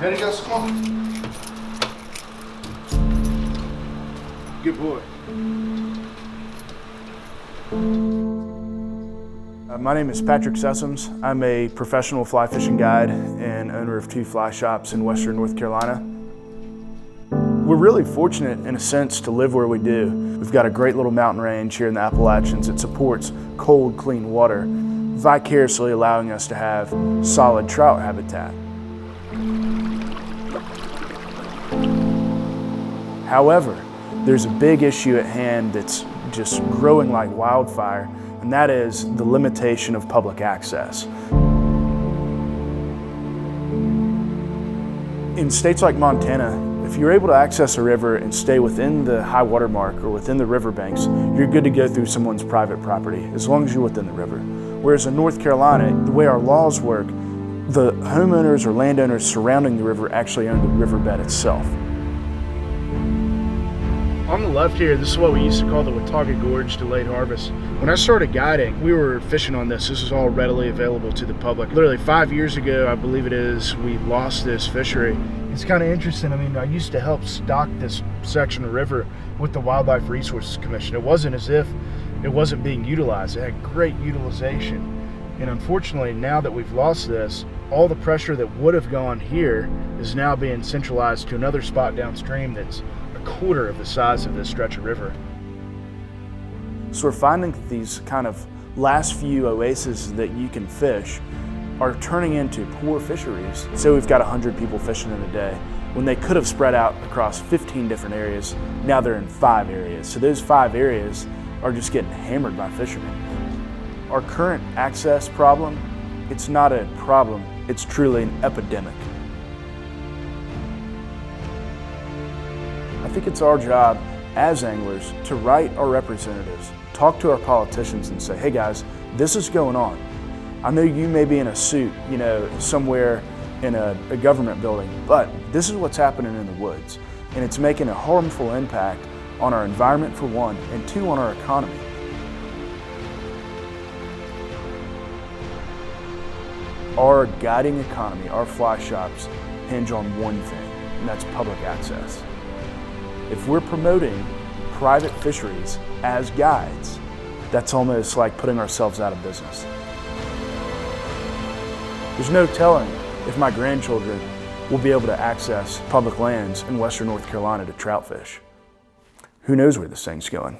Ready, Gus? Come on. Good boy. My name is Patrick Sessoms. I'm a professional fly fishing guide and owner of 2 fly shops in Western North Carolina. We're really fortunate in a sense to live where we do. We've got a great little mountain range here in the Appalachians that supports cold, clean water, vicariously allowing us to have solid trout habitat. However, there's a big issue at hand that's just growing like wildfire, and that is the limitation of public access. In states like Montana, if you're able to access a river and stay within the high water mark or within the riverbanks, you're good to go through someone's private property as long as you're within the river. Whereas in North Carolina, the way our laws work, the homeowners or landowners surrounding the river actually own the riverbed itself. On the left here, this is what we used to call the Watauga Gorge Delayed Harvest. When I started guiding, we were fishing on this. This is all readily available to the public. Literally 5 years ago, I believe it is, we lost this fishery. It's kind of interesting. I mean, I used to help stock this section of river with the Wildlife Resources Commission. It wasn't as if it wasn't being utilized. It had great utilization. And unfortunately, now that we've lost this, all the pressure that would have gone here is now being centralized to another spot downstream that's a quarter of the size of this stretch of river. So we're finding that these kind of last few oases that you can fish are turning into poor fisheries. So we've got 100 people fishing in a day. When they could have spread out across 15 different areas, now they're in 5 areas. So those 5 areas are just getting hammered by fishermen. Our current access problem, it's not a problem, it's truly an epidemic. I think it's our job as anglers to write our representatives, talk to our politicians and say, hey guys, this is going on. I know you may be in a suit, somewhere in a government building, but this is what's happening in the woods. And it's making a harmful impact on our environment for one, and 2, on our economy. Our guiding economy, our fly shops, hinge on one thing, and that's public access. If we're promoting private fisheries as guides, that's almost like putting ourselves out of business. There's no telling if my grandchildren will be able to access public lands in Western North Carolina to trout fish. Who knows where this thing's going?